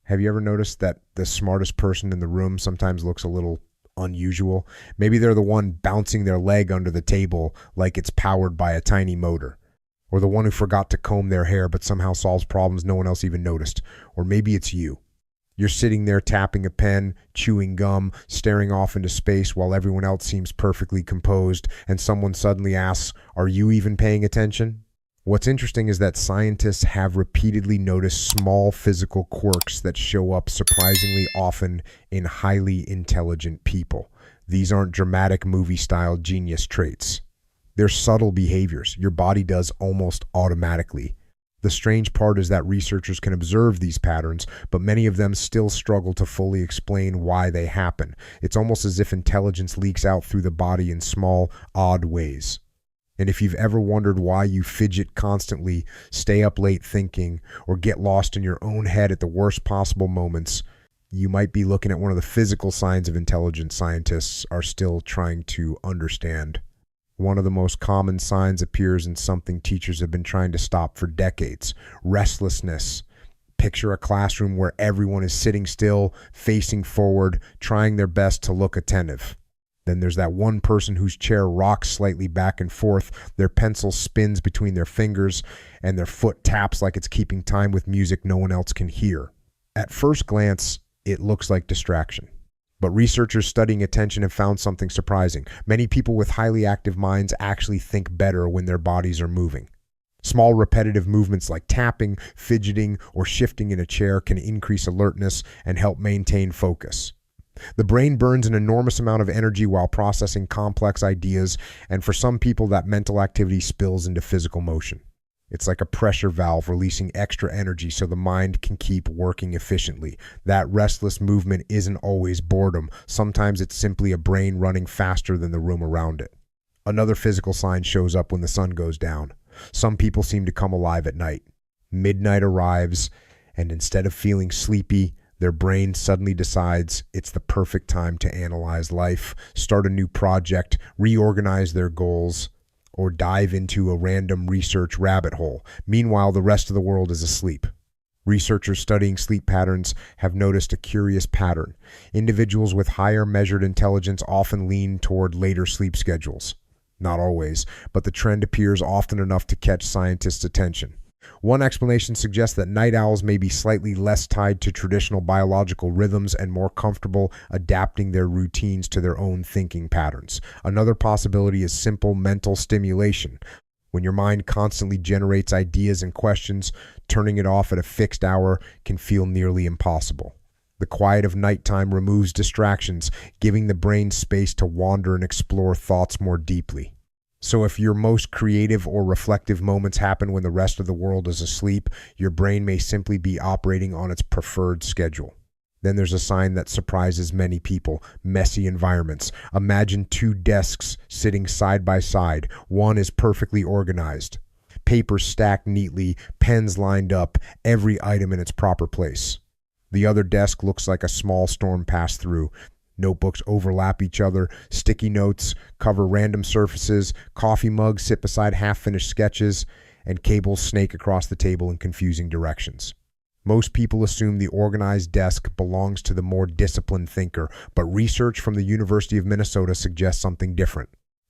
Have you ever noticed that the smartest person in the room sometimes looks a little unusual? Maybe they're the one bouncing their leg under the table like it's powered by a tiny motor. Or the one who forgot to comb their hair but somehow solves problems no one else even noticed. Or maybe it's you. You're sitting there tapping a pen, chewing gum, staring off into space while everyone else seems perfectly composed, and someone suddenly asks, "Are you even paying attention?" What's interesting is that scientists have repeatedly noticed small physical quirks that show up surprisingly often in highly intelligent people. These aren't dramatic movie-style genius traits. They're subtle behaviors your body does almost automatically. The strange part is that researchers can observe these patterns, but many of them still struggle to fully explain why they happen. It's almost as if intelligence leaks out through the body in small, odd ways. And if you've ever wondered why you fidget constantly, stay up late thinking, or get lost in your own head at the worst possible moments, you might be looking at one of the physical signs of intelligence scientists are still trying to understand. One of the most common signs appears in something teachers have been trying to stop for decades: restlessness. Picture a classroom where everyone is sitting still, facing forward, trying their best to look attentive. Then there's that one person whose chair rocks slightly back and forth, their pencil spins between their fingers, and their foot taps like it's keeping time with music no one else can hear. At first glance, it looks like distraction. But researchers studying attention have found something surprising. Many people with highly active minds actually think better when their bodies are moving. Small repetitive movements like tapping, fidgeting, or shifting in a chair can increase alertness and help maintain focus. The brain burns an enormous amount of energy while processing complex ideas, and for some people that mental activity spills into physical motion. It's like a pressure valve releasing extra energy so the mind can keep working efficiently. That restless movement isn't always boredom. Sometimes it's simply a brain running faster than the room around it. Another physical sign shows up when the sun goes down. Some people seem to come alive at night. Midnight arrives, and instead of feeling sleepy, their brain suddenly decides it's the perfect time to analyze life, start a new project, reorganize their goals, or dive into a random research rabbit hole. Meanwhile, the rest of the world is asleep. Researchers studying sleep patterns have noticed a curious pattern. Individuals with higher measured intelligence often lean toward later sleep schedules. Not always, but the trend appears often enough to catch scientists' attention. One explanation suggests that night owls may be slightly less tied to traditional biological rhythms and more comfortable adapting their routines to their own thinking patterns. Another possibility is simple mental stimulation. When your mind constantly generates ideas and questions, turning it off at a fixed hour can feel nearly impossible. The quiet of nighttime removes distractions, giving the brain space to wander and explore thoughts more deeply. So if your most creative or reflective moments happen when the rest of the world is asleep, your brain may simply be operating on its preferred schedule. Then there's a sign that surprises many people: messy environments. Imagine two desks sitting side by side. One is perfectly organized. Papers stacked neatly, pens lined up, every item in its proper place. The other desk looks like a small storm passed through. Notebooks overlap each other, sticky notes cover random surfaces, coffee mugs sit beside half-finished sketches, and cables snake across the table in confusing directions. Most people assume the organized desk belongs to the more disciplined thinker, but research from the University of Minnesota suggests something different.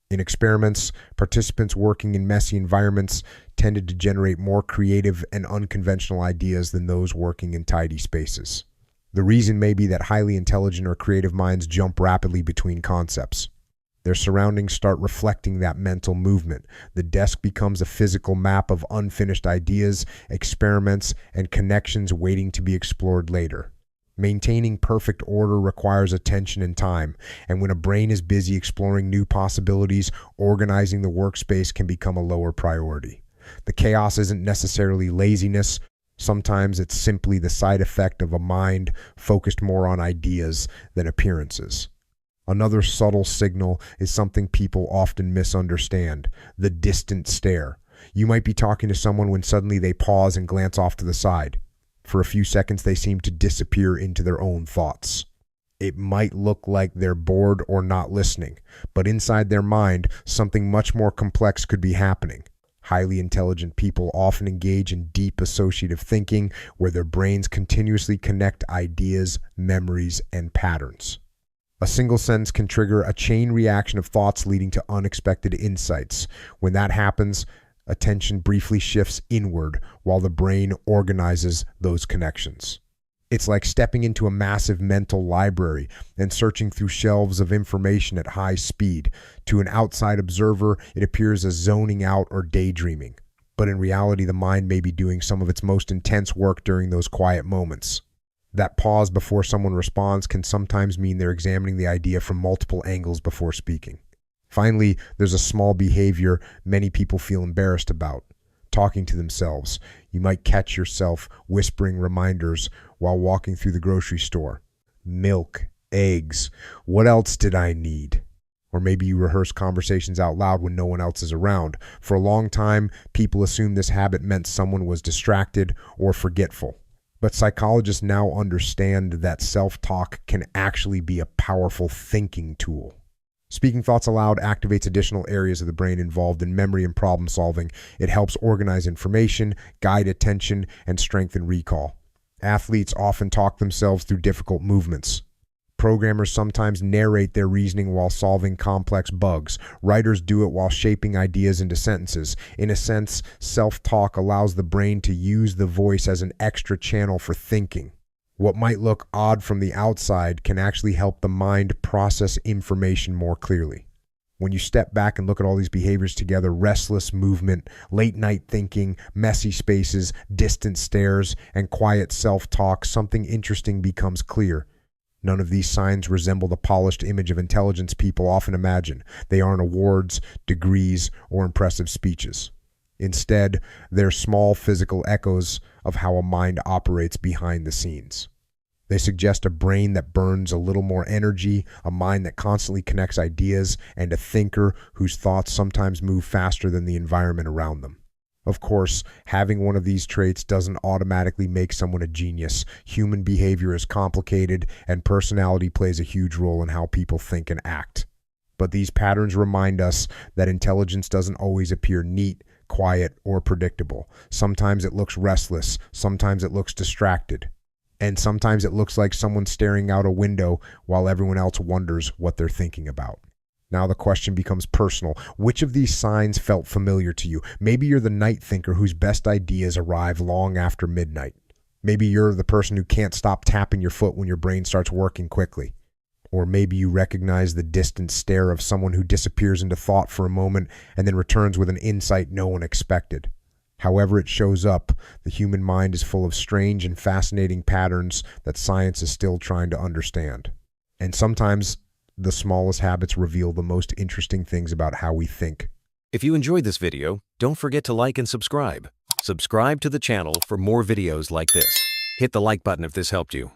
In experiments, participants working in messy environments tended to generate more creative and unconventional ideas than those working in tidy spaces. The reason may be that highly intelligent or creative minds jump rapidly between concepts. Their surroundings start reflecting that mental movement. The desk becomes a physical map of unfinished ideas, experiments, and connections waiting to be explored later. Maintaining perfect order requires attention and time, and when a brain is busy exploring new possibilities, organizing the workspace can become a lower priority. The chaos isn't necessarily laziness. Sometimes it's simply the side effect of a mind focused more on ideas than appearances. Another subtle signal is something people often misunderstand: the distant stare. You might be talking to someone when suddenly they pause and glance off to the side. For a few seconds, they seem to disappear into their own thoughts. It might look like they're bored or not listening, but inside their mind, something much more complex could be happening. Highly intelligent people often engage in deep associative thinking, where their brains continuously connect ideas, memories, and patterns. A single sentence can trigger a chain reaction of thoughts leading to unexpected insights. When that happens, attention briefly shifts inward while the brain organizes those connections. It's like stepping into a massive mental library and searching through shelves of information at high speed. To an outside observer, it appears as zoning out or daydreaming. But in reality, the mind may be doing some of its most intense work during those quiet moments. That pause before someone responds can sometimes mean they're examining the idea from multiple angles before speaking. Finally, there's a small behavior many people feel embarrassed about: talking to themselves. You might catch yourself whispering reminders while walking through the grocery store. Milk, eggs, what else did I need? Or maybe you rehearse conversations out loud when no one else is around. For a long time, people assumed this habit meant someone was distracted or forgetful. But psychologists now understand that self-talk can actually be a powerful thinking tool. Speaking thoughts aloud activates additional areas of the brain involved in memory and problem solving. It helps organize information, guide attention, and strengthen recall. Athletes often talk themselves through difficult movements. Programmers sometimes narrate their reasoning while solving complex bugs. Writers do it while shaping ideas into sentences. In a sense, self-talk allows the brain to use the voice as an extra channel for thinking. What might look odd from the outside can actually help the mind process information more clearly. When you step back and look at all these behaviors together — restless movement, late night thinking, messy spaces, distant stares, and quiet self-talk — something interesting becomes clear. None of these signs resemble the polished image of intelligence people often imagine. They aren't awards, degrees, or impressive speeches. Instead, they're small physical echoes of how a mind operates behind the scenes. They suggest a brain that burns a little more energy, a mind that constantly connects ideas, and a thinker whose thoughts sometimes move faster than the environment around them. Of course, having one of these traits doesn't automatically make someone a genius. Human behavior is complicated, and personality plays a huge role in how people think and act. But these patterns remind us that intelligence doesn't always appear neat, quiet, or predictable. Sometimes it looks restless, sometimes it looks distracted, and sometimes it looks like someone staring out a window while everyone else wonders what they're thinking about. Now the question becomes personal. Which of these signs felt familiar to you? Maybe you're the night thinker whose best ideas arrive long after midnight. Maybe you're the person who can't stop tapping your foot when your brain starts working quickly. Or maybe you recognize the distant stare of someone who disappears into thought for a moment and then returns with an insight no one expected. However it shows up, the human mind is full of strange and fascinating patterns that science is still trying to understand. And sometimes the smallest habits reveal the most interesting things about how we think. If you enjoyed this video, don't forget to like and subscribe. Subscribe to the channel for more videos like this. Hit the like button if this helped you.